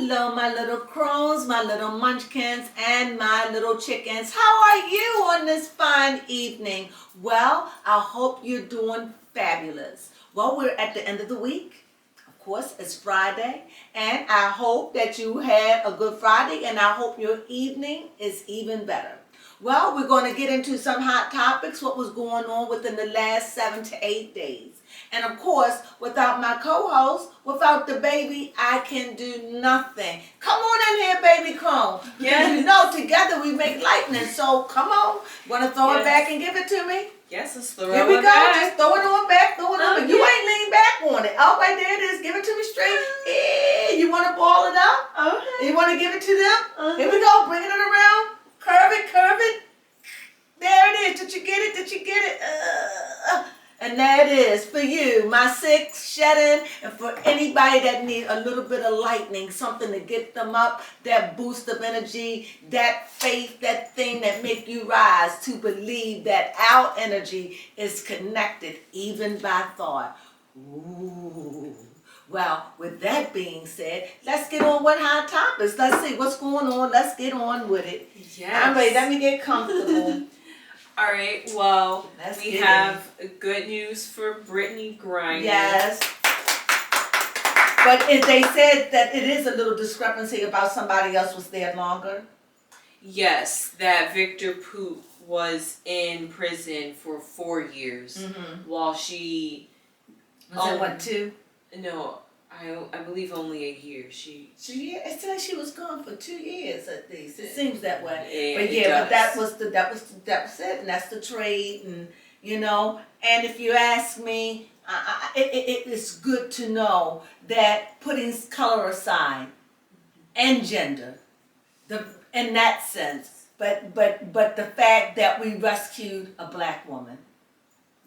Hello, my little crones, my little munchkins, and my little chickens. How are you on this fine evening? Well, I hope you're doing fabulous. Well, we're at the end of the week. Of course, it's Friday, and I hope that you had a good Friday, and I hope your evening is even better. Well, we're going to get into some hot topics, what was going on within the last 7 to 8 days. And of course, without my co-host, without the baby, I can do nothing. Come on in here, baby Crone. Because you know, together we make lightning. So come on. Want to throw it back and give it to me? Yes, let's throw it back. Here we go. Back. Just throw it on back, throw it on. You ain't lean back on it. Oh, right there it is. Give it to me straight. You want to ball it up? Okay. You want to give it to them? Here we go. Bring it around. Curve it, curve it. There it is. Did you get it? Did you get it? And that is for you, my six shedding, and for anybody that need a little bit of lightning, something to get them up, that boost of energy, that faith, that thing that make you rise to believe that our energy is connected even by thought. Ooh. Well, with that being said, let's get on with hot topics. Let's see what's going on. Let's get on with it. Yes. I'm ready. Let me get comfortable. All right, well, we have good news for Brittany Griner. Yes. But they said that it is a little discrepancy about somebody else was there longer. Yes, that Victor Poot was in prison for 4 years while she... Was it what, 2? No, I believe only a year. It's like she was gone for 2 years at least. It seems that way. But but that was it, and that's the trade, and you know. And if you ask me, it is good to know that putting color aside and gender, in that sense, but the fact that we rescued a black woman,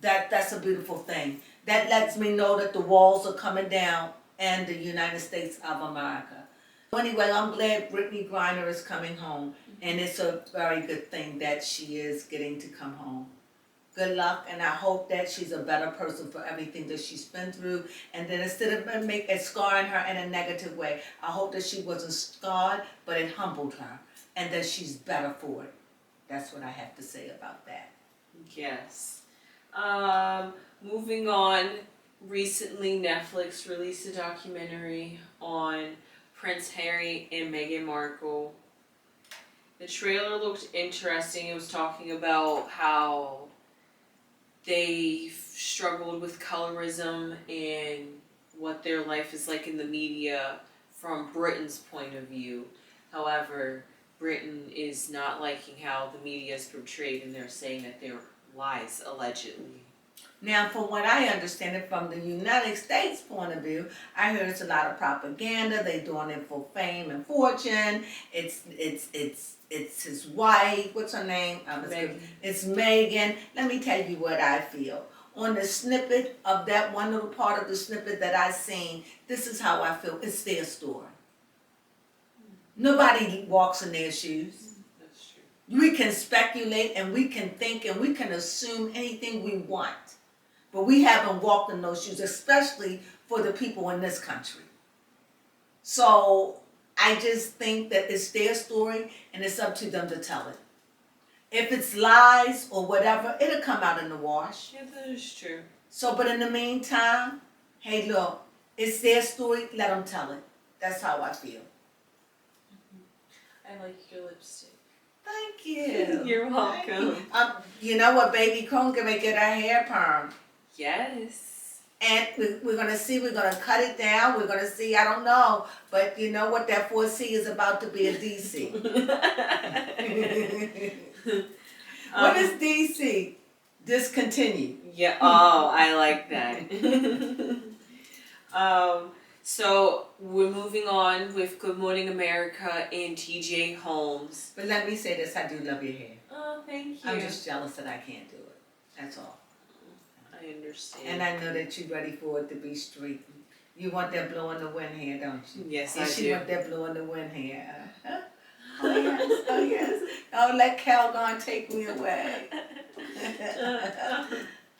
that's a beautiful thing. That lets me know that the walls are coming down in the United States of America. Anyway, I'm glad Brittany Griner is coming home, and it's a very good thing that she is getting to come home. Good luck, and I hope that she's a better person for everything that she's been through, and then instead of scarring her in a negative way, I hope that she wasn't scarred, but it humbled her, and that she's better for it. That's what I have to say about that. Yes. Moving on, recently Netflix released a documentary on Prince Harry and Meghan Markle. The trailer looked interesting. It was talking about how they struggled with colorism and what their life is like in the media from Britain's point of view. However, Britain is not liking how the media is portrayed, and they're saying that they're lies, allegedly. Now, from what I understand it from the United States point of view, I heard it's a lot of propaganda. They're doing it for fame and fortune. It's his wife. What's her name? Meghan. It's Meghan. Let me tell you what I feel. On the snippet of that one little part of the snippet that I seen, this is how I feel. It's their story. Nobody walks in their shoes. That's true. We can speculate and we can think and we can assume anything we want. But we haven't walked in those shoes, especially for the people in this country. So I just think that it's their story and it's up to them to tell it. If it's lies or whatever, it'll come out in the wash. Yeah, that is true. So, but in the meantime, hey, look, it's their story. Let them tell it. That's how I feel. I like your lipstick. Thank you. You're welcome. You know what, baby Crone can get her hair perm. Yes. And we're going to see, we're going to cut it down. We're going to see, I don't know. But you know what, that 4C is about to be a DC. What is DC? Discontinue. Yeah, oh, I like that. So we're moving on with Good Morning America and TJ Holmes. But let me say this, I do love your hair. Oh, thank you. I'm just jealous that I can't do it. That's all. I understand. And I know that you're ready for it to be straight. You want that blow in the wind hair, don't you? Yes, and I she do. want that blow in the wind hair. Oh yes, oh yes. Don't let Calgon take me away.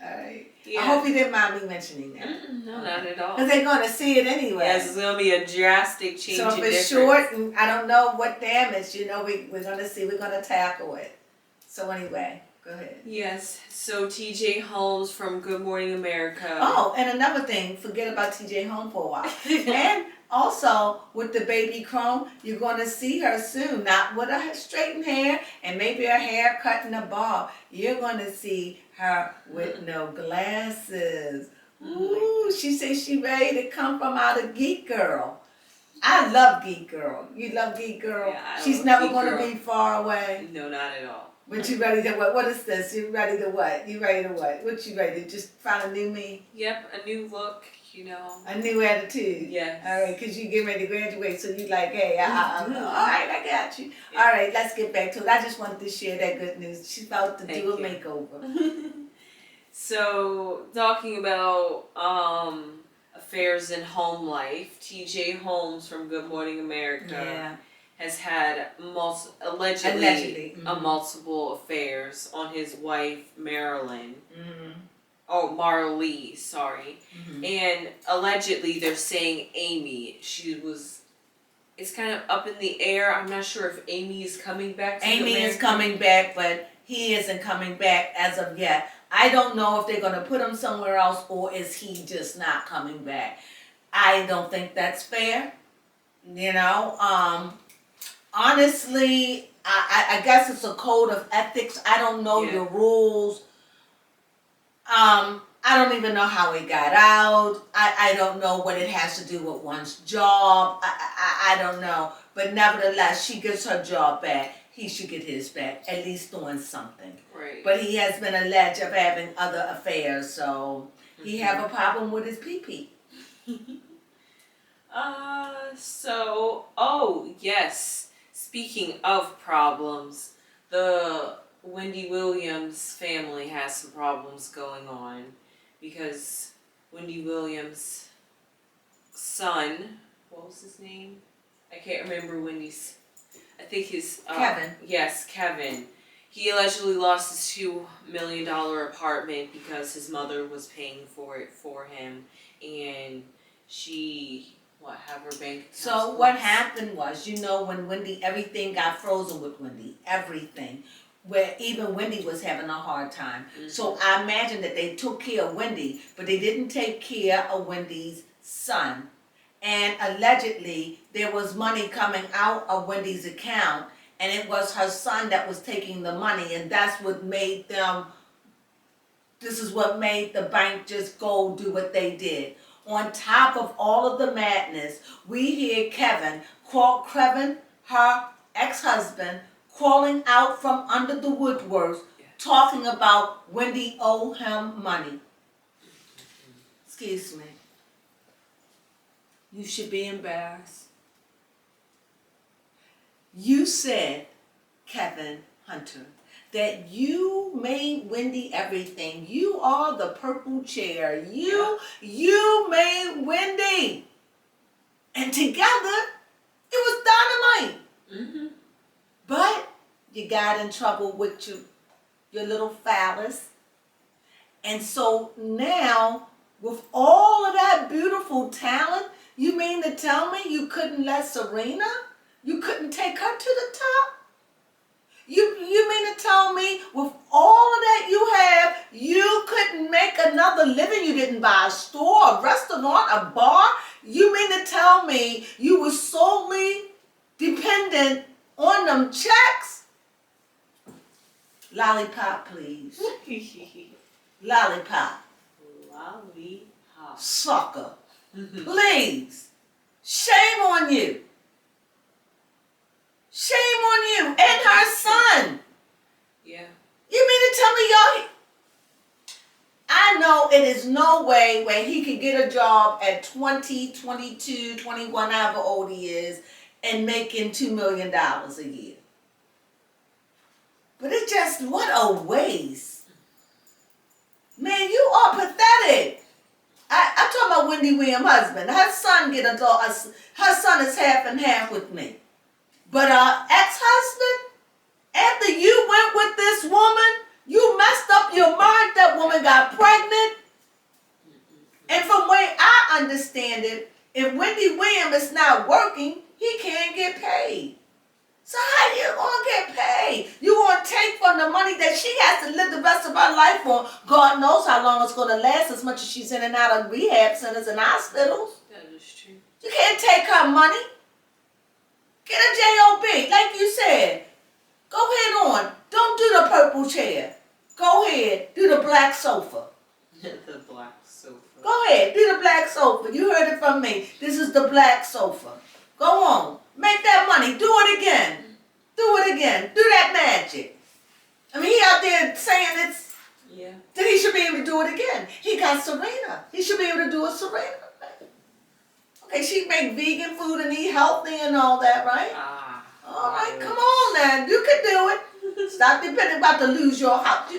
All right. Yeah. I hope you didn't mind me mentioning that. No, not at all. Because they're going to see it anyway. Yes, it's going to be a drastic change. So if it's short and I don't know what damage, we're going to see, we're going to tackle it. So anyway, go ahead. Yes, so TJ Holmes from Good Morning America. Oh, and another thing, forget about TJ Holmes for a while. And also, with the baby Crone, you're going to see her soon. Not with her straightened hair and maybe her hair cut in a bob. You're going to see her with no glasses. Ooh, she says she ready to come from out of Geek Girl. I love Geek Girl. You love Geek Girl? Yeah, She's never going to be far away. No, not at all. But you ready to what? What is this? You ready to what? You ready to what? What you ready to just find a new me? Yep, a new look, A new attitude. Yes. All right, because you get ready to graduate, so you like, hey, all right, I got you. Yeah. All right, let's get back to it. I just wanted to share that good news. She's about to do a makeover. So, talking about affairs in home life, TJ Holmes from Good Morning America has had allegedly multiple affairs on his wife, Marilyn. Oh, Marlee, sorry. And allegedly they're saying Amy, it's kind of up in the air. I'm not sure if Amy is coming back to Amy America. is coming back, but he isn't coming back as of yet. I don't know if they're going to put him somewhere else or is he just not coming back. I don't think that's fair. Honestly, I guess it's a code of ethics. I don't know your rules. I don't even know how it got out. I don't know what it has to do with one's job. I don't know. But nevertheless, she gets her job back. He should get his back, at least doing something. Right. But he has been alleged of having other affairs, so he have a problem with his pee-pee. Yes. Speaking of problems, the Wendy Williams family has some problems going on because Wendy Williams' son, what was his name? I can't remember Wendy's. I think his Kevin. Yes, Kevin. He allegedly lost his $2 million apartment because his mother was paying for it for him, and she have her bank account. So what happened was, when Wendy, everything got frozen with Wendy, everything, where even Wendy was having a hard time. So I imagine that they took care of Wendy, but they didn't take care of Wendy's son. And allegedly, there was money coming out of Wendy's account, and it was her son that was taking the money, and that's what made this is what made the bank just go do what they did. On top of all of the madness, we hear Kevin, her ex-husband, crawling out from under the woodworks, talking about Wendy owed him money. Excuse me. You should be embarrassed. You said, Kevin Hunter, that you made Wendy everything. You are the purple chair. You made Wendy. And together, it was dynamite. But you got in trouble with your little phallus. And so now, with all of that beautiful talent, you mean to tell me you couldn't let Serena? You couldn't take her to the top? You mean to tell me with all of that you have, you couldn't make another living? You didn't buy a store, a restaurant, a bar? You mean to tell me you were solely dependent on them checks? Lollipop, please. Lollipop. Lollipop. Sucker. Please. Shame on you. Shame on you and her son. Yeah. You mean to tell me y'all... I know it is no way where he could get a job at 20, 22, 21, however old he is, and making $2 million a year. But it's just, what a waste. Man, you are pathetic. I'm talking about Wendy Williams' husband. Her son her son is half and half with me. But her ex-husband, after you went with this woman, you messed up your mind. That woman got pregnant. And from where I understand it, if Wendy Williams is not working, he can't get paid. So how you gonna get paid? You gonna take from the money that she has to live the rest of her life on? God knows how long it's gonna last, as much as she's in and out of rehab centers and hospitals. That is true. You can't take her money. Get a job, like you said. Go ahead on. Don't do the purple chair. Go ahead, do the black sofa. The black sofa. Go ahead, do the black sofa. You heard it from me. This is the black sofa. Go on. Make that money. Do it again. Do it again. Do that magic. I mean, he out there saying it's... Yeah. Then he should be able to do it again. He got Serena. He should be able to do a Serena. Okay, she make vegan food and eat healthy and all that, right? All right, come on now. You can do it. Stop depending about to lose your house.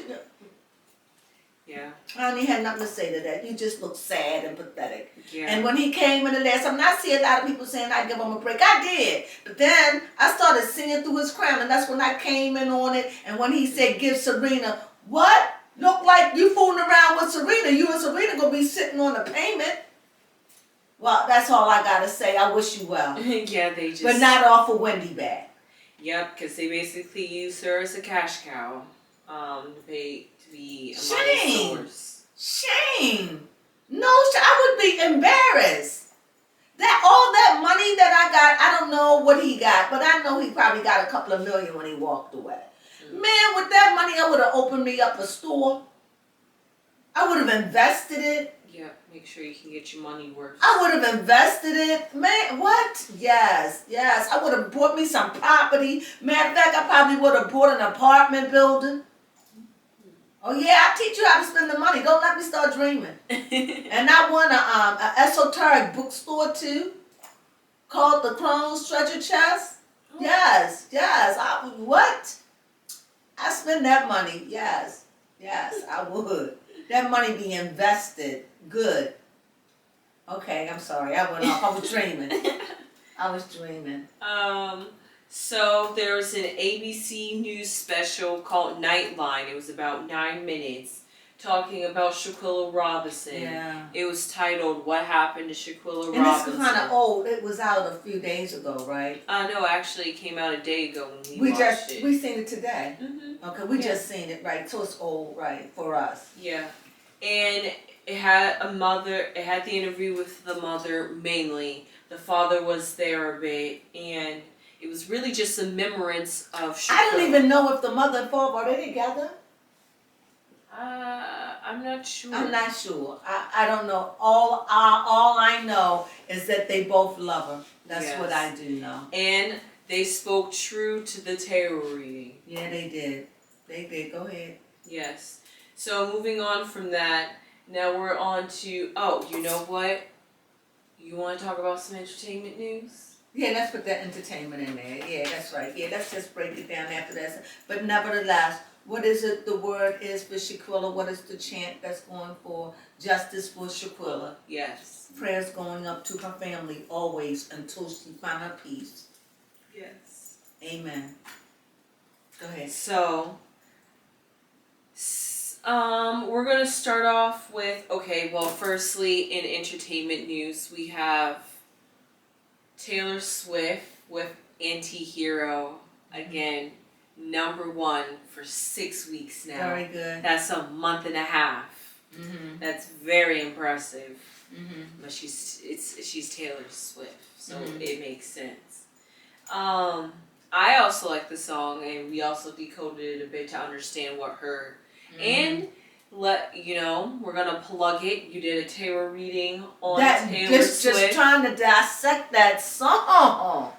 Yeah. I don't even have nothing to say to that. You just look sad and pathetic. Yeah. And when he came in the last time, I see a lot of people saying I give him a break. I did. But then I started singing through his crown, and that's when I came in on it. And when he said, give Serena, what? Look like you fooling around with Serena. You and Serena going to be sitting on a payment. Well, that's all I got to say. I wish you well. Yeah, they just... But not offer Wendy back. Yep, because they basically use her as a cash cow to be a Shame. money source. Shame. No, I would be embarrassed. That all that money that I got, I don't know what he got, but I know he probably got a couple of million when he walked away. Man, with that money, I would have opened me up a store. I would have invested it. Yeah, make sure you can get your money worth. I would have invested it. Man, what? Yes, yes. I would have bought me some property. Matter of fact, I probably would have bought an apartment building. Oh yeah, I'll teach you how to spend the money. Don't let me start dreaming. And I want a esoteric bookstore too, called the Crone Treasure Chest. Oh. Yes, yes. What? I spend that money. Yes, yes, I would. That money be invested. Good. Okay, I'm sorry. I went off. I was dreaming. I was dreaming. So there was an ABC News special called Nightline. It was about 9 minutes, talking about Shaquilla Robinson. Yeah. It was titled "What Happened to Shaquilla Robinson." And it's kind of old. It was out a few days ago, right? No, actually, it came out a day ago when we watched it. We seen it today. Mm-hmm. Okay, we just seen it, right? So it's old, right, for us. Yeah, and it had a mother. It had the interview with the mother mainly. The father was there a bit, and it was really just a remembrance of Shaquilla. I don't even know if the mother and father are they together. I'm not sure. I'm not sure. I don't know. All I know is that they both love her. That's what I do know. And they spoke true to the tarot reading. Yeah, they did. They did. Go ahead. Yes. So moving on from that, now we're on to, oh, you know what? You want to talk about some entertainment news? Yeah, let's put that entertainment in there. Yeah, that's right. Yeah, let's just break it down after that. But nevertheless, what is it the word is for Shaquilla? What is the chant that's going for? Justice for Shaquilla. Yes. Prayers going up to her family always until she find her peace. Yes. Amen. Go ahead. So, we're going to start off with, okay, well, firstly, in entertainment news, we have Taylor Swift with Anti-Hero, again, #1 for 6 weeks now. Very good. That's a month and a half. Mm-hmm. That's very impressive. Mm-hmm. But she's Taylor Swift, so Mm-hmm. it makes sense. I also like the song, and we also decoded it a bit to understand what her and we're gonna plug it. You did a tarot reading on Taylor Swift. Just trying to dissect that song.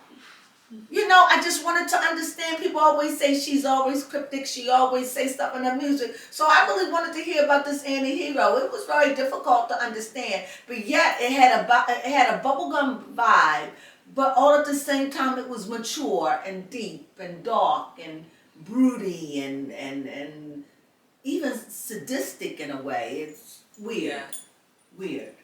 You know, I just wanted to understand. People always say she's always cryptic. She always say stuff in her music. So I really wanted to hear about this anti-hero. It was very difficult to understand, but yet it had a bubblegum vibe. But all at the same time, it was mature and deep and dark and broody and even sadistic in a way. It's weird. Weird.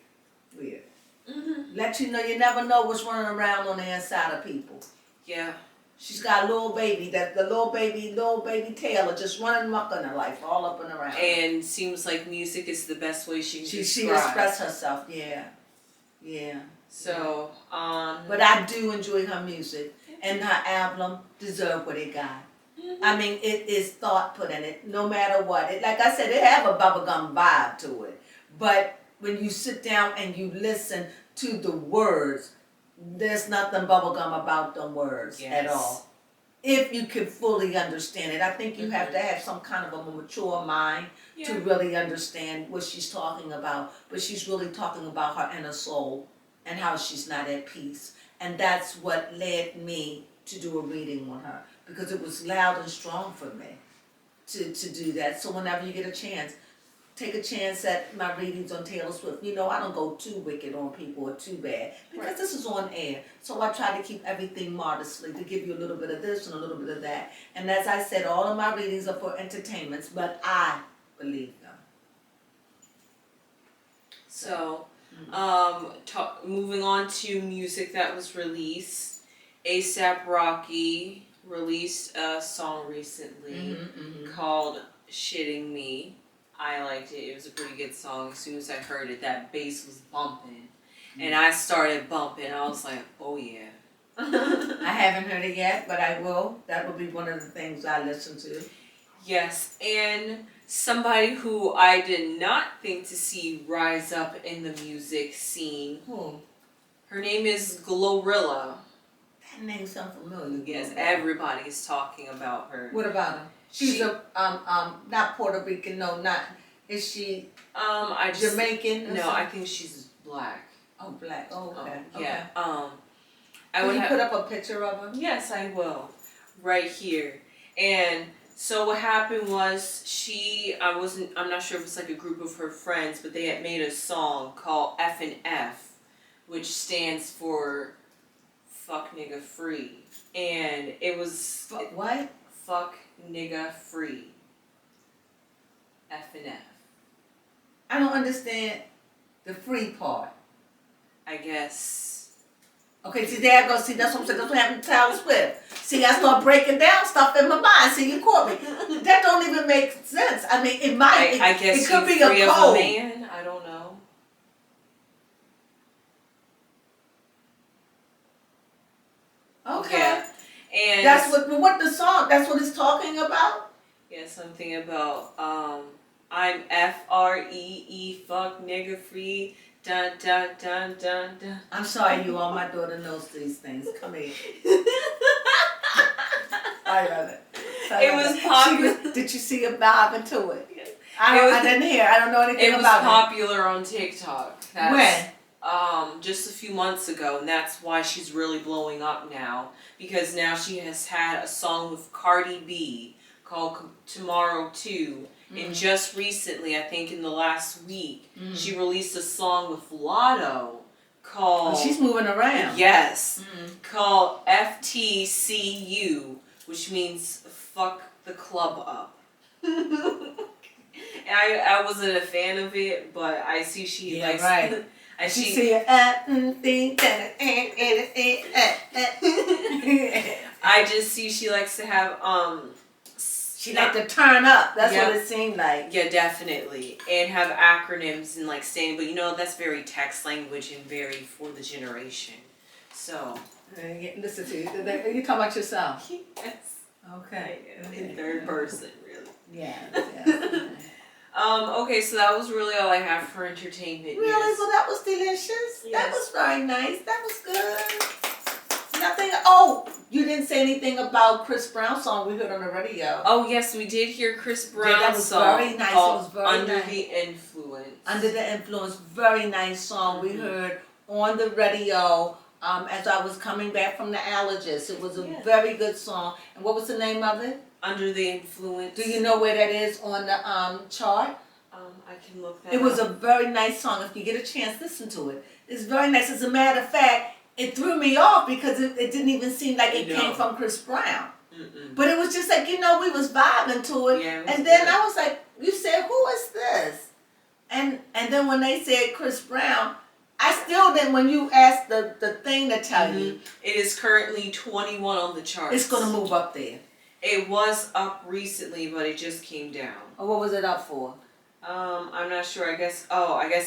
Mm-hmm. Let you know you never know what's running around on the inside of people. Yeah, She's got a little baby, that the little baby Taylor just running amok in her life, all up and around. And seems like music is the best way she can She describe. express herself, yeah. So, but I do enjoy her music, and her album deserve what it got. I mean, it is thought put in it, no matter what. It, like I said, it have a bubblegum vibe to it. But when you sit down and you listen to the words, there's nothing bubblegum about them words at all. If you can fully understand it. I think you have to have some kind of a mature mind to really understand what she's talking about. But she's really talking about her inner soul and how she's not at peace. And that's what led me to do a reading on her, because it was loud and strong for me to do that. So whenever you get a chance, take a chance at my readings on Taylor Swift. You know, I don't go too wicked on people or too bad, because this is on air. So I try to keep everything modestly, to give you a little bit of this and a little bit of that. And as I said, all of my readings are for entertainments, but I believe them. So, moving on to music that was released. A$AP Rocky released a song recently called Shitting Me. I liked it. It was a pretty good song. As soon as I heard it, that bass was bumping. And I started bumping. I was like, oh yeah. I haven't heard it yet, but I will. That will be one of the things I listen to. Yes, and somebody who I did not think to see rise up in the music scene. Who? Her name is Glorilla. That name sounds familiar. Yes, everybody is talking about her. What about her? She's a not Puerto Rican, no, not. Is she Jamaican? No, I think she's black. Oh, black. Oh, okay. Yeah. Okay. Will you put up a picture of her? Yes, I will. Right here. And so what happened was I'm not sure if it's like a group of her friends, but they had made a song called F and F, which stands for Fuck Nigga Free. And it was... What? Fuck Nigga Free. F and F. I don't understand the free part. I guess. Okay, see, there I go. See, that's what I'm saying. That's what happened to Taylor Swift. See, I start breaking down stuff in my mind. See, you caught me. That don't even make sense. I mean, it might. I guess it could be free a of code. a man. I don't know. Okay. Yeah. And that's what the song. That's what it's talking about. Yeah, something about I'm F-R-E-E, fuck nigga free, dun dun dun dun dun. I'm sorry, you all. My daughter knows these things. Come here. I love it. It was popular. Did you see a vibe into it? Yes. I didn't hear. I don't know anything about it. It was popular on TikTok. When? Just a few months ago, and that's why she's really blowing up now. Because now she has had a song with Cardi B called Tomorrow 2. And just recently, I think in the last week, she released a song with Lotto called... Oh, she's moving around. Yes. Called FTCU, which means fuck the club up. And I wasn't a fan of it, but I see she likes... Right. I see I just see she likes to have she like to turn up. That's what it seemed like. Yeah, definitely. And have acronyms and like saying, but you know that's very text language and very for the generation. So listen to you. You talking about yourself? Yes. Okay. In third person, really. Yeah. Okay, so that was really all I have for entertainment. Really? Yes. Well, that was delicious. Yes. That was very nice. That was good. Nothing. Oh, you didn't say anything about Chris Brown's song we heard on the radio. Oh, yes, we did hear Chris Brown's that was song very nice. called It was very Under nice. the Influence. Under the Influence. Very nice song we heard on the radio as I was coming back from the allergist. It was a very good song. And what was the name of it? Under the Influence. Do you know where that is on the chart? I can look that It was up. a very nice song. If you get a chance, listen to it. It's very nice. As a matter of fact, it threw me off because it didn't even seem like it came from Chris Brown. But it was just like, we was vibing to it. Yeah, and then I was like, you said, who is this? And then when they said Chris Brown, I still didn't, when you asked the thing to tell you, It is currently 21 on the charts. it's going to move up there. It was up recently, but it just came down. Or what was it up for? I'm not sure. I guess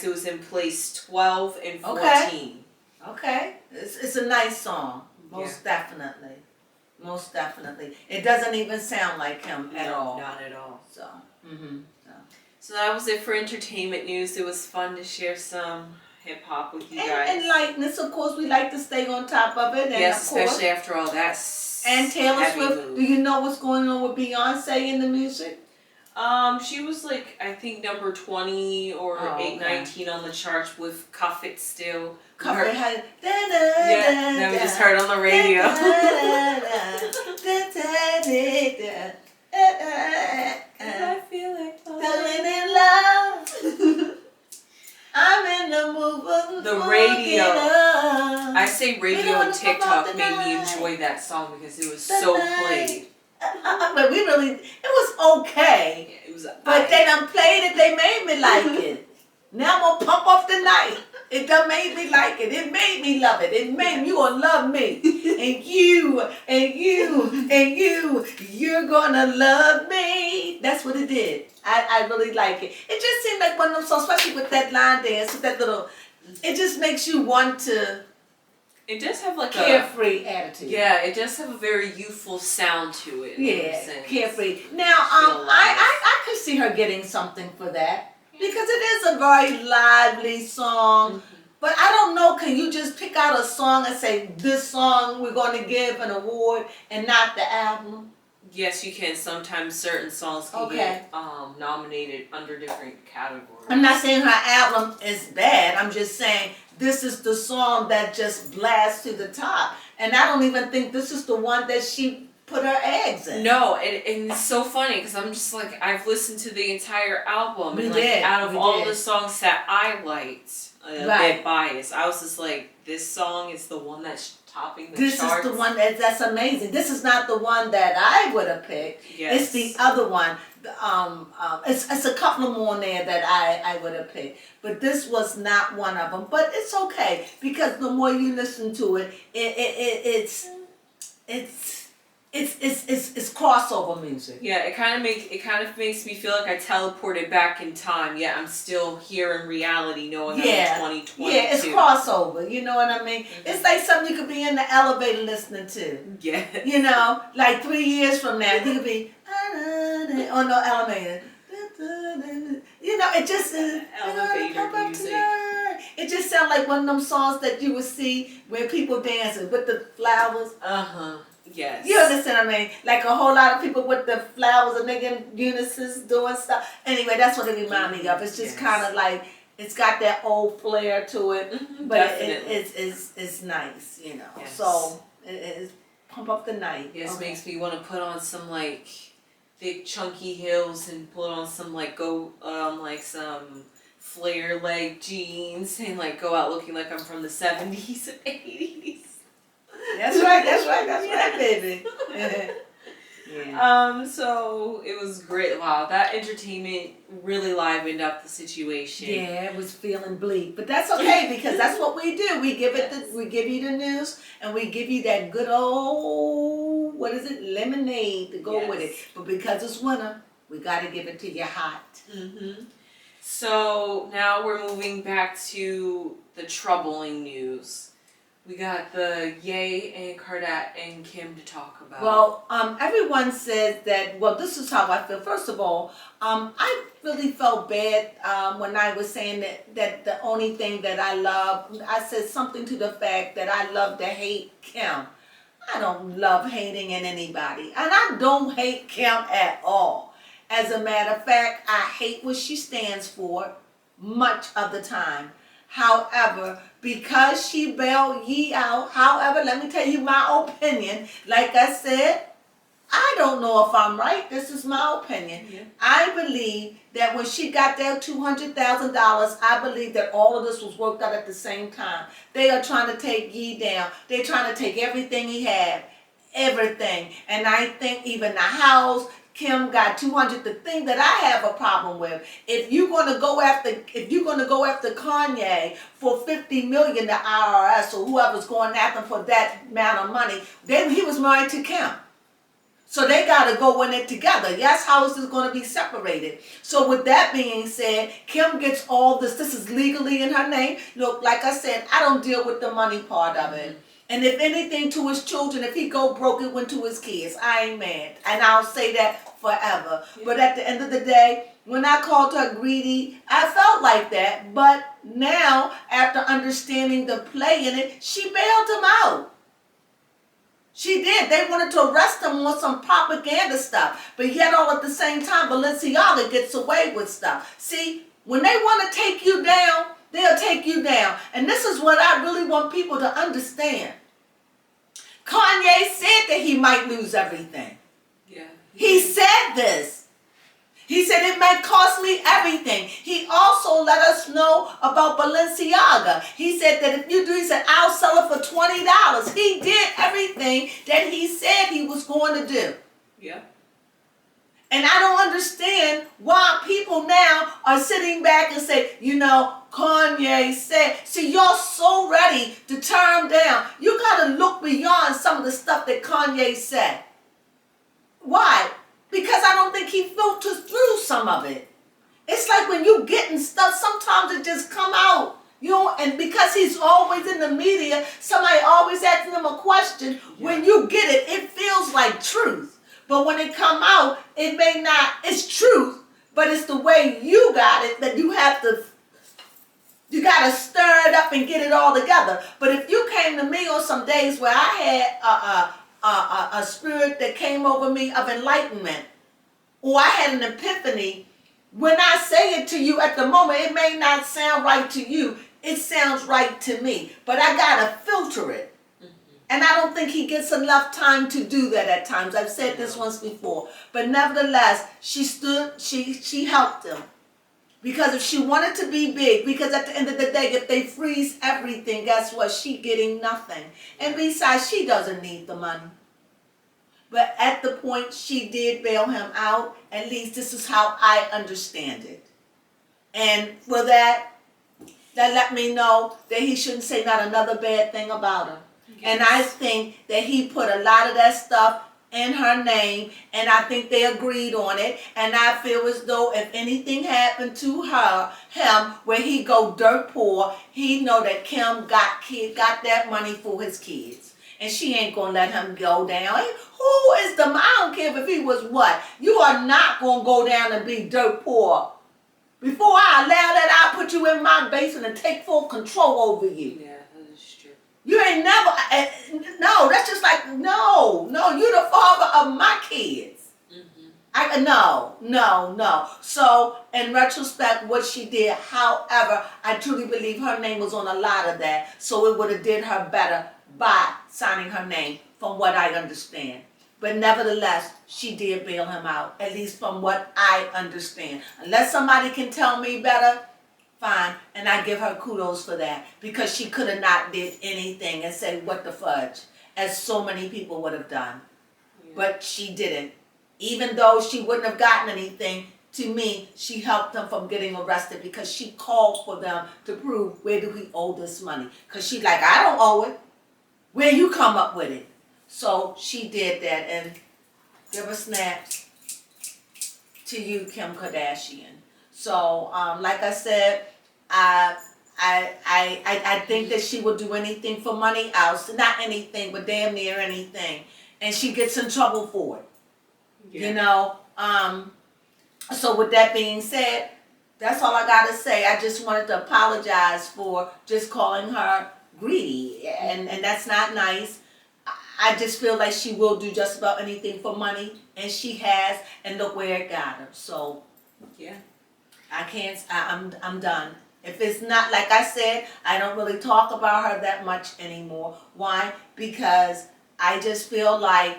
it was in place 12 and 14. Okay. It's a nice song. Most definitely. Most definitely. It doesn't even sound like him at all. Not at all. So, So that was it for entertainment news. It was fun to share some hip hop with you guys. And lightness, of course, we like to stay on top of it. And yes, of course, especially after all that. And Taylor Swift. Mood. Do you know what's going on with Beyonce in the music? She was like, I think number 20 or 819 on the charts with Cuff It Still. Cuff It had. Then we just heard on the radio. I feel like falling in love. I'm in the mood for the radio. I say We radio don't and talk about TikTok the made me night. enjoy that song because it was The so night. played. But it was okay. It was. But they done played it, they made me like it. Now I'm gonna pump up the night. It done made me like it. It made me love it. It made me, you gonna love me. And you're gonna love me. That's what it did. I really like it. It just seemed like one of them songs, especially with that line dance, with that little, it just makes you want to It does have like carefree attitude. Yeah, it does have a very youthful sound to it. Yeah, carefree. Now, I could see her getting something for that. Because it is a very lively song. But I don't know, can you just pick out a song and say, this song we're going to give an award and not the album? Yes, you can. Sometimes certain songs can get nominated under different categories. I'm not saying her album is bad. I'm just saying this is the song that just blasts to the top. And I don't even think this is the one that she put her eggs in. No, and it's so funny because I'm just like, I've listened to the entire album. We and did. Out of all the songs that I liked, a bit biased, I was just like, this song is the one that's topping the charts. This is the one that's amazing. This is not the one that I would have picked. Yes. It's the other one. It's a couple of more in there that I would have picked. But this was not one of them. But it's okay because the more you listen to it, it's crossover music. Yeah, it kind of makes me feel like I teleported back in time. Yeah, I'm still here in reality, knowing I'm in 2022. Yeah, it's crossover. You know what I mean? It's like something you could be in the elevator listening to. Yeah. You know, like 3 years from now, you could be on the elevator. You know, it just elevator music. It just sounds like one of them songs that you would see where people dancing with the flowers. Yes. You understand what I mean? Like a whole lot of people with the flowers and they in unison doing stuff. Anyway, that's what it reminds me of. It's just kind of like, it's got that old flair to it. But it's nice, you know. Yes. So, it is pump up the night. Yes, makes me want to put on some like thick chunky heels and put on some like some flare leg jeans and like go out looking like I'm from the 70s and 80s. That's right, baby. Yeah. So it was great. Wow, that entertainment really livened up the situation. Yeah, it was feeling bleak, but that's okay because that's what we do. We give we give you the news, and we give you that good old lemonade to go with it. But because it's winter, we got to give it to you hot. So now we're moving back to the troubling news. We got the Ye and Kardashian and Kim to talk about. Well, everyone says that, well, this is how I feel. First of all, I really felt bad when I was saying that the only thing that I love, I said something to the fact that I love to hate Kim. I don't love hating in anybody. And I don't hate Kim at all. As a matter of fact, I hate what she stands for much of the time. However, because she bailed Ye out, however, let me tell you my opinion. Like I said, I don't know if I'm right. This is my opinion. Yeah. I believe that when she got that $200,000, I believe that all of this was worked out at the same time. They are trying to take Ye down. They're trying to take everything he had. Everything. And I think even the house, Kim got 200. The thing that I have a problem with, if you're gonna go after Kanye for 50 million, the IRS or whoever's going after him for that amount of money, then he was married to Kim. So they got to go in it together. Yes, house is going to be separated. So with that being said, Kim gets all this. This is legally in her name. Look, like I said, I don't deal with the money part of it. And if anything to his children, if he go broke, it went to his kids. I ain't mad. And I'll say that forever. Yeah. But at the end of the day, when I called her greedy, I felt like that. But now, after understanding the play in it, she bailed him out. She did. They wanted to arrest him on some propaganda stuff. But yet all at the same time, Balenciaga gets away with stuff. See, when they want to take you down, they'll take you down. And this is what I really want people to understand. Kanye said that he might lose everything. Yeah. He said this. He said it might cost me everything. He also let us know about Balenciaga. He said that if you do, he said, I'll sell it for $20. He did everything that he said he was going to do. Yeah. And I don't understand why people now are sitting back and say, you know, Kanye said. See, you're so ready to turn down. You got to look beyond some of the stuff that Kanye said. Why? Because I don't think he filters through some of it. It's like when you getting stuff, sometimes it just come out. You know, and because he's always in the media, somebody always asking him a question. Yeah. When you get it, it feels like truth. But when it come out, it may not, it's truth, but it's the way you got it that you got to stir it up and get it all together. But if you came to me on some days where I had a spirit that came over me of enlightenment, or I had an epiphany, when I say it to you at the moment, it may not sound right to you. It sounds right to me, but I gotta filter it. Mm-hmm. And I don't think he gets enough time to do that at times. I've said this once before, but nevertheless, she helped him. Because if she wanted to be big, because at the end of the day, if they freeze everything, guess what? She getting nothing. And besides, she doesn't need the money. But at the point she did bail him out, at least this is how I understand it. And for that let me know that he shouldn't say not another bad thing about her. Yes. And I think that he put a lot of that stuff in her name, and I think they agreed on it. And I feel as though if anything happened to him, where he go dirt poor, he know that Kim got that money for his kids, and she ain't gonna let him go down. Who is the? I don't care if he was what. You are not gonna go down and be dirt poor. Before I allow that, I'll put you in my basement and take full control over you. Yeah. You ain't never, no, that's just like, no, you're the father of my kids. Mm-hmm. No. So, in retrospect, what she did, however, I truly believe her name was on a lot of that, so it would have did her better by signing her name, from what I understand. But nevertheless, she did bail him out, at least from what I understand. Unless somebody can tell me better, fine, and I give her kudos for that, because she could have not did anything and said what the fudge, as so many people would have done. Yeah. But she didn't. Even though she wouldn't have gotten anything, to me, she helped them from getting arrested, because she called for them to prove, where do we owe this money? Because she's like, I don't owe it. Where you come up with it? So she did that, and give a snap to you, Kim Kardashian. So, like I said, I think that she will do anything for money else. Not anything, but damn near anything. And she gets in trouble for it. Yeah. You know? So with that being said, that's all I got to say. I just wanted to apologize for just calling her greedy. And that's not nice. I just feel like she will do just about anything for money. And she has. And look where it got her. So, yeah. I'm done. If it's not, like I said, I don't really talk about her that much anymore. Why? Because I just feel like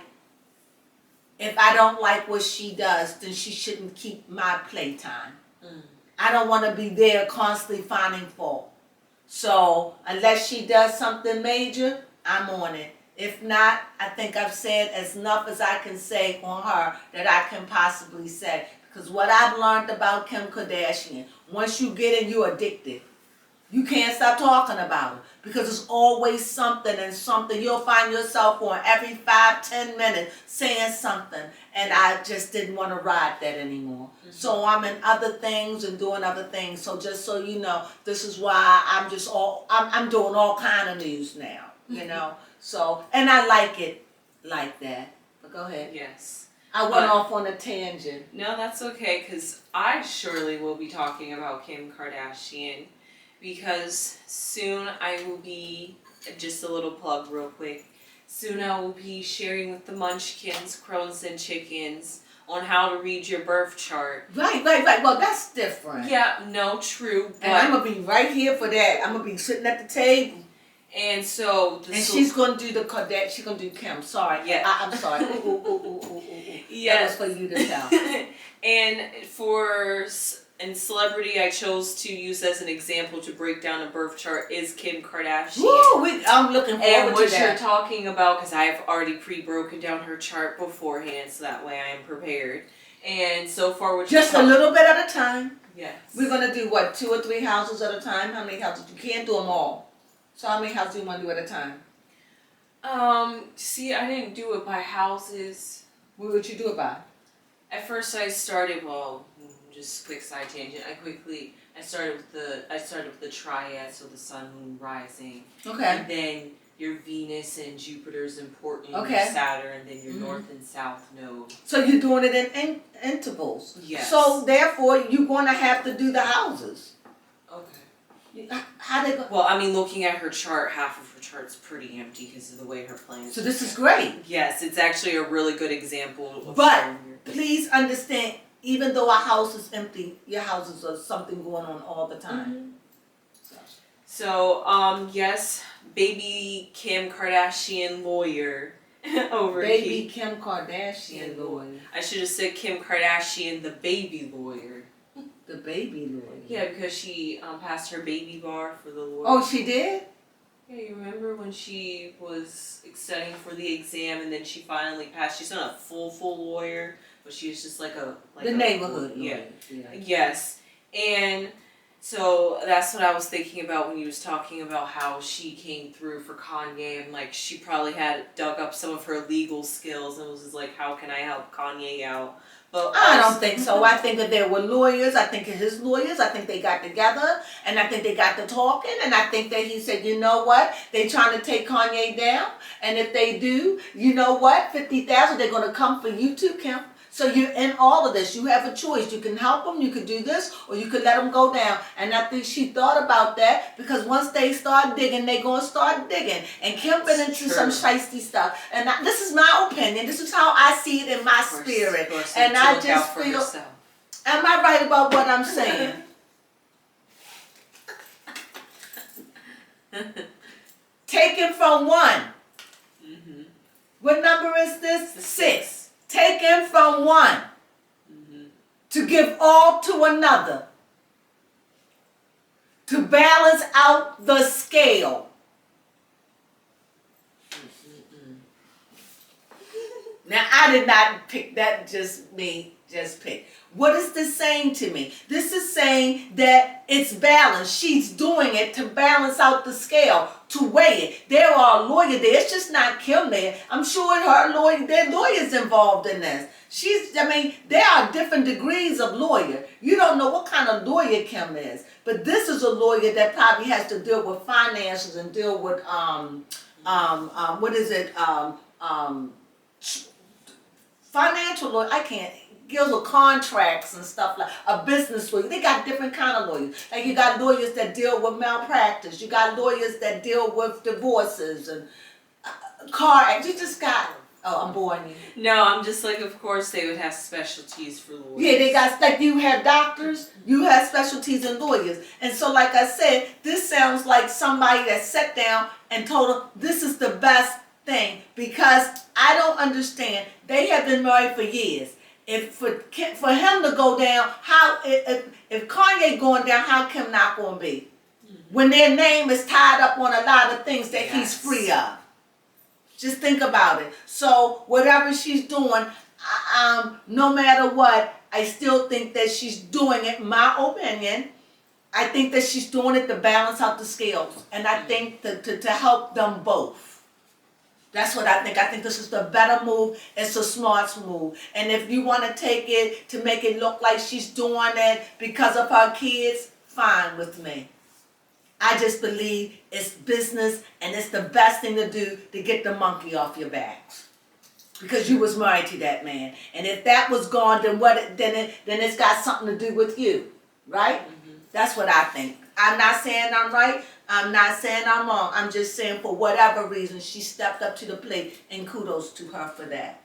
if I don't like what she does, then she shouldn't keep my playtime. I don't want to be there constantly finding fault. So unless she does something major, I'm on it. If not, I think I've said as enough as I can say on her that I can possibly say. Because what I've learned about Kim Kardashian, once you get in, you're addicted. You can't stop talking about it because it's always something and something. You'll find yourself on every 5-10 minutes saying something, and I just didn't want to ride that anymore. Mm-hmm. So I'm in other things and doing other things. So just so you know, this is why I'm doing all kind of news now. You know, so and I like it like that. But go ahead. Yes. I went off on a tangent. No, that's okay, because I surely will be talking about Kim Kardashian. Because soon I will be, just a little plug real quick, soon I will be sharing with the munchkins, crones and chickens, on how to read your birth chart. Right. Well, that's different. Yeah, no, true. But and I'm going to be right here for that. I'm going to be sitting at the table. And so... she's going to do the Kardashian, she's going to do Kim. Sorry. Yeah. I'm sorry. Ooh. Yes. That was for you to tell. And celebrity I chose to use as an example to break down a birth chart is Kim Kardashian. Woo, I'm looking forward to that. And what you're talking about, because I've already pre-broken down her chart beforehand, so that way I am prepared. And so far, what just a little bit at a time. Yes. We're gonna do what, 2 or 3 houses at a time? How many houses? You can't do them all. So how many houses do you want to do at a time? See, I didn't do it by houses. What would you do it by? At first, I started just quick side tangent. I started with the triad, so the sun, moon, rising. Okay. And then your Venus and Jupiter's important. Your Saturn, and then your north and south node. So you're doing it in intervals. Yes. So therefore, you're going to have to do the houses. Okay. How they go? Well, I mean, looking at her chart, half of her chart's pretty empty because of the way her planets. So this is great. Yes, it's actually a really good example of but showing your... please understand, even though a house is empty, your houses are something going on all the time. Mm-hmm. So, yes, baby Kim Kardashian lawyer over here. Baby Kim Kardashian lawyer. I should have said Kim Kardashian, the baby lawyer. The baby lawyer. Yeah, because she passed her baby bar for the lawyer. Oh, she did? Yeah, you remember when she was studying for the exam and then she finally passed? She's not a full lawyer, but she was just like the neighborhood lawyer. Yeah. Yes. And so that's what I was thinking about when you was talking about how she came through for Kanye, and like she probably had dug up some of her legal skills and was just like, how can I help Kanye out? But I don't think so. I think that there were lawyers. I think his lawyers. I think they got together, and I think they got to talking, and I think that he said, you know what? They trying to take Kanye down, and if they do, you know what? 50,000. They're gonna come for you too, Kim. So you're in all of this. You have a choice. You can help them. You could do this, or you could let them go down. And I think she thought about that because once they start digging, they're gonna start digging. And Kim been into some shiesty stuff. And this is my opinion. This is how I see it in my spirit. And I just feel. Am I right about what I'm saying? Taken from 1. Mm-hmm. What number is this? 6. Taken from 1 to give all to another, to balance out the scale. Now, I did not pick that, just pick. What is this saying to me? This is saying that it's balanced. She's doing it to balance out the scale, to weigh it. There are lawyers there. It's just not Kim there. I'm sure there are lawyers involved in this. There are different degrees of lawyer. You don't know what kind of lawyer Kim is. But this is a lawyer that probably has to deal with finances and deal with, financial lawyer. Deals with contracts and stuff, like a business lawyer. They got different kind of lawyers. Like you got lawyers that deal with malpractice. You got lawyers that deal with divorces and car acts. You just got. Oh, I'm boring you. No, I'm just like, of course they would have specialties for lawyers. Yeah, they got, like you have doctors, you have specialties in lawyers. And so like I said, this sounds like somebody that sat down and told them this is the best thing, because I don't understand. They have been married for years. If for him to go down, how if Kanye going down, how Kim not going to be? When their name is tied up on a lot of things that he's free of. Just think about it. So whatever she's doing, no matter what, I still think that she's doing it, my opinion. I think that she's doing it to balance out the scales. And I think to help them both. That's what I think. I think this is the better move. It's a smart move. And if you want to take it to make it look like she's doing it because of her kids, fine with me. I just believe it's business and it's the best thing to do to get the monkey off your backs. Because you was married to that man. And if that was gone, then then it's got something to do with you. Right? Mm-hmm. That's what I think. I'm not saying I'm right. I'm not saying I'm wrong. I'm just saying for whatever reason, she stepped up to the plate, and kudos to her for that.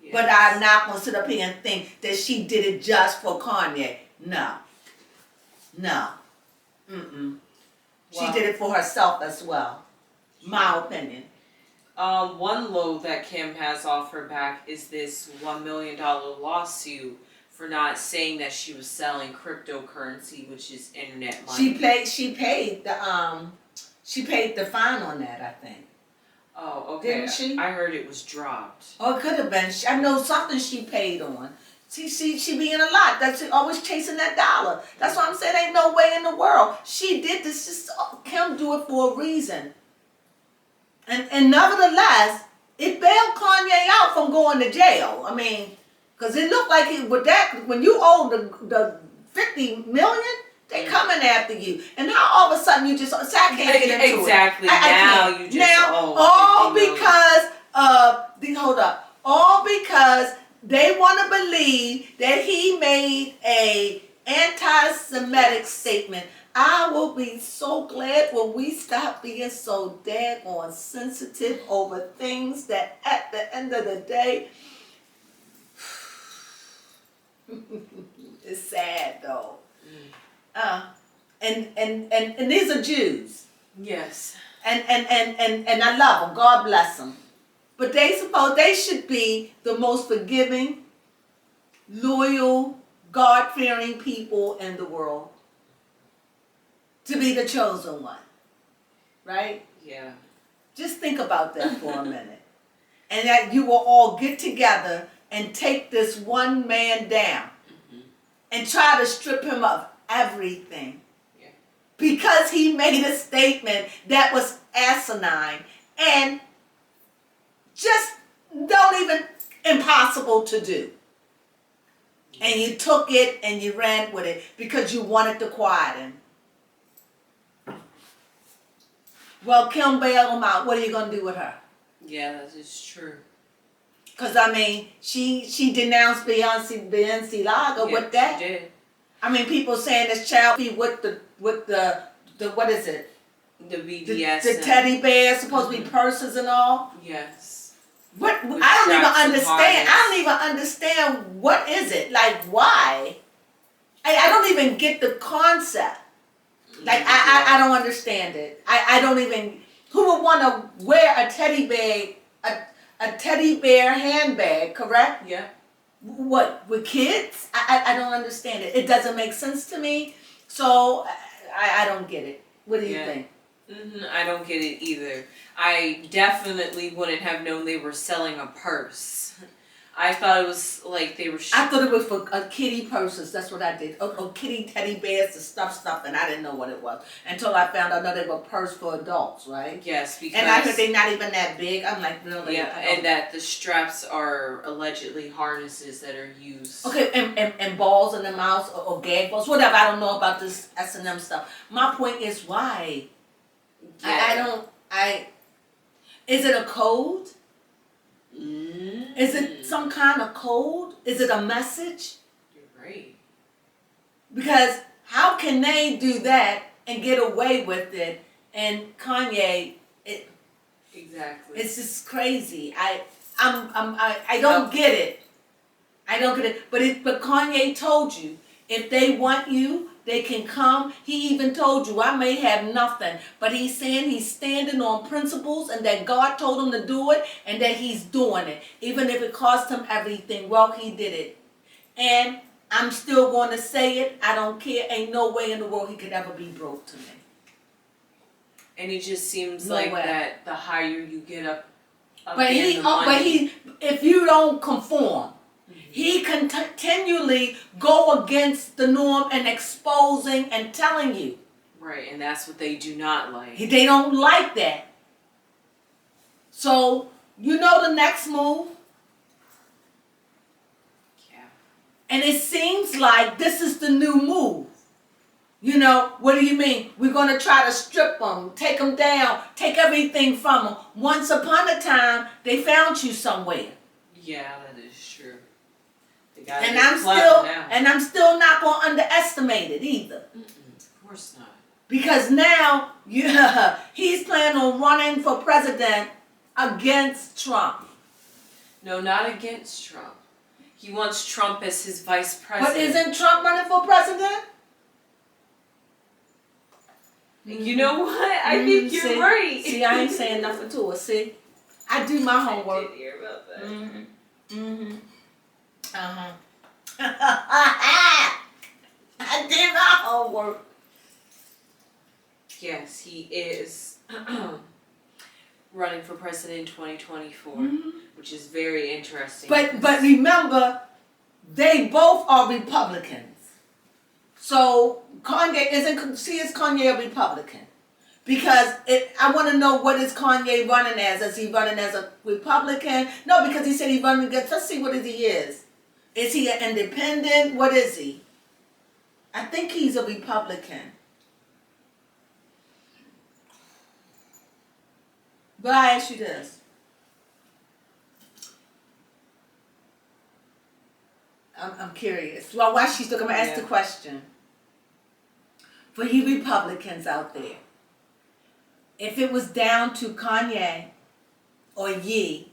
Yes. But I'm not going to sit up here and think that she did it just for Kanye. No. Mm-mm. She did it for herself as well. My opinion. One low that Kim has off her back is this $1 million lawsuit for not saying that she was selling cryptocurrency, which is internet money. She paid the fine on that, I think. Oh, okay. Didn't she? I heard it was dropped. Oh, it could have been. I know something she paid on. She be in a lot. That's always chasing that dollar. That's why I'm saying ain't no way in the world. She did this. Just Kim do it for a reason. And nevertheless, it bailed Kanye out from going to jail. I mean, because it looked like with that, when you owe the $50 million, they coming after you. And now all of a sudden you just, I can't get into exactly. it. Now you just all because all because they want to believe that he made a anti-Semitic statement. I will be so glad when we stop being so daggone sensitive over things that at the end of the day, it's sad though. And these are Jews. Yes. And I love them. God bless them. But they should be the most forgiving, loyal, God-fearing people in the world. To be the chosen one. Right? Yeah. Just think about that for a minute. And that you will all get together and take this one man down. Mm-hmm. And try to strip him of everything. Yeah. Because he made a statement that was asinine and just don't even impossible to do. Yeah. And you took it and you ran with it because you wanted to quiet him. Well, Kim bailed him out. What are you going to do with her? Yeah, that is true. Because, I mean, she denounced Beyonce Lager with that. She did. I mean, people saying this child be with the what is it? The BDS. The teddy bears, supposed to be purses and all. Yes. What? I don't even understand. I don't even understand what is it? Like, why? I don't even get the concept. Like, I don't understand it. I don't even, who would want to wear a teddy bear handbag, correct? Yeah. What, with kids? I don't understand it. It doesn't make sense to me. So, I don't get it. What do you think? Mm-hmm. I don't get it either. I definitely wouldn't have known they were selling a purse. I thought it was like they were... I thought it was for kitty purses. That's what I did. Kitty teddy bears to stuff, and I didn't know what it was. Until I found out that they were purse for adults, right? Yes, because... And I heard they're not even that big. I'm like, really? Yeah, and that the straps are allegedly harnesses that are used. Okay, and balls in the mouth or gag balls, whatever. I don't know about this S&M stuff. My point is, why? Yeah. Is it a code? Is it some kind of code? Is it a message? You're right. Because how can they do that and get away with it? And Kanye, exactly. It's just crazy. I don't get it. I don't get it. But Kanye told you, if they want you, they can come. He even told you, I may have nothing, but he's saying he's standing on principles and that God told him to do it and that he's doing it. Even if it cost him everything, well, he did it. And I'm still going to say it. I don't care. Ain't no way in the world he could ever be broke to me. And it just seems that the higher you get up If you don't conform, he continually go against the norm and exposing and telling you. Right, and that's what they do not like. They don't like that. So, you know the next move? Yeah. And it seems like this is the new move. You know, what do you mean? We're going to try to strip them, take them down, take everything from them. Once upon a time, they found you somewhere. Yeah, that is true. And I'm still not going to underestimate it either. Of course not. Because now, he's planning on running for president against Trump. No, not against Trump. He wants Trump as his vice president. But isn't Trump running for president? You know what? I think you're right. See, I ain't saying nothing to her. See, I do my homework. I did hear about that. I did my homework. Yes, he is running for president in 2024, which is very interesting. But remember, they both are Republicans. So Kanye is Kanye a Republican? Because I want to know, what is Kanye running as? Is he running as a Republican? No, because he said he's running against, let's see what he is. Is he an independent? What is he? I think he's a Republican. But I ask you this. I'm curious. Well, while she's looking, I'm going to ask the question. For you Republicans out there, if it was down to Kanye or Ye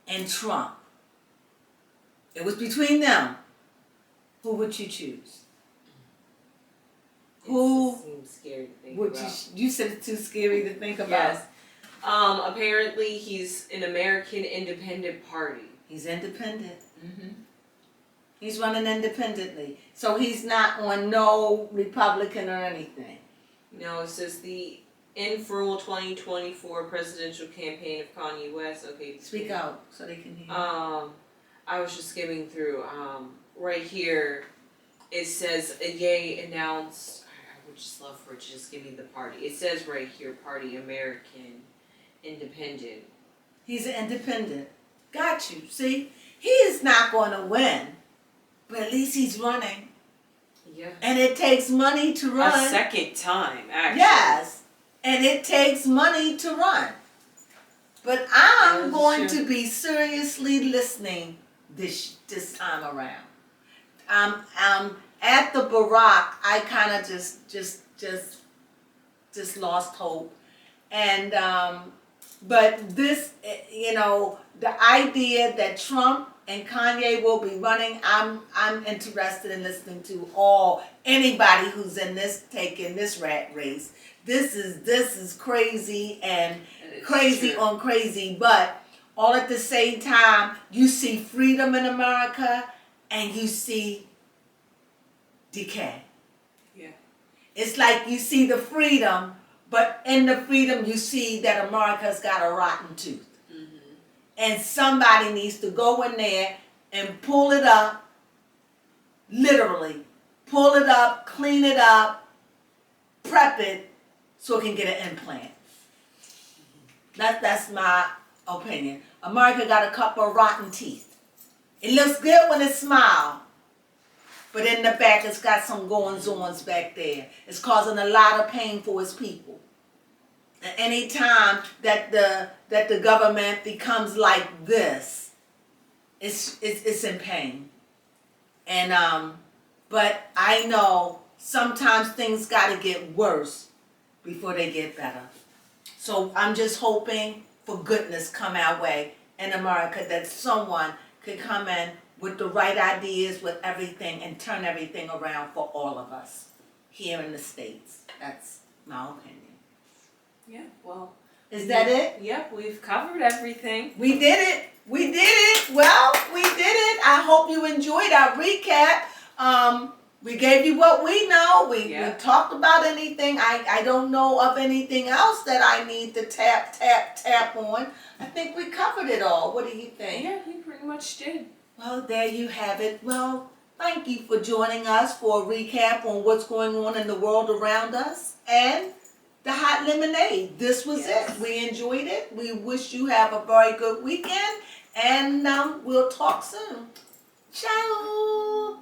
and Trump, it was between them, who would you choose? Who seems scary to think would about. you said it's too scary to think about. Yes. Apparently he's an American Independent Party. He's independent. He's running independently. So he's not on no Republican or anything. No, it says the informal 2024 presidential campaign of Kanye West. Okay. Speak out so they can hear. I was just skimming through. Right here, it says Ye announced. I would just love for it to just give me the party. It says right here, Party American Independent. He's an independent. Got you. See, he is not going to win, but at least he's running. Yeah. And it takes money to run. A second time, actually. Yes. And it takes money to run. But I'm going to be seriously listening this time around. At the Barack, I kind of just lost hope. And but this, the idea that Trump and Kanye will be running, I'm interested in listening to anybody who's taking this rat race. This is crazy and crazy on crazy, but all at the same time, you see freedom in America and you see decay. Yeah. It's like you see the freedom, but in the freedom you see that America's got a rotten tooth. And somebody needs to go in there and pull it up, literally, pull it up, clean it up, prep it, so it can get an implant. That's my opinion. America got a couple of rotten teeth. It looks good when it smiles, but in the back it's got some goings-ons back there. It's causing a lot of pain for its people. And any time that the government becomes like this, it's in pain. And but I know sometimes things got to get worse before they get better. So I'm just hoping for goodness come our way in America, that someone could come in with the right ideas, with everything, and turn everything around for all of us here in the States. That's my opinion. Yeah, well. Is that it? Yep, we've covered everything. We did it. Well, we did it. I hope you enjoyed our recap. We gave you what we know. We Yeah. talked about anything. I don't know of anything else that I need to tap on. I think we covered it all. What do you think? Yeah, we pretty much did. Well, there you have it. Well, thank you for joining us for a recap on what's going on in the world around us and the hot lemonade. This was Yes. it. We enjoyed it. We wish you have a very good weekend, and we'll talk soon. Ciao.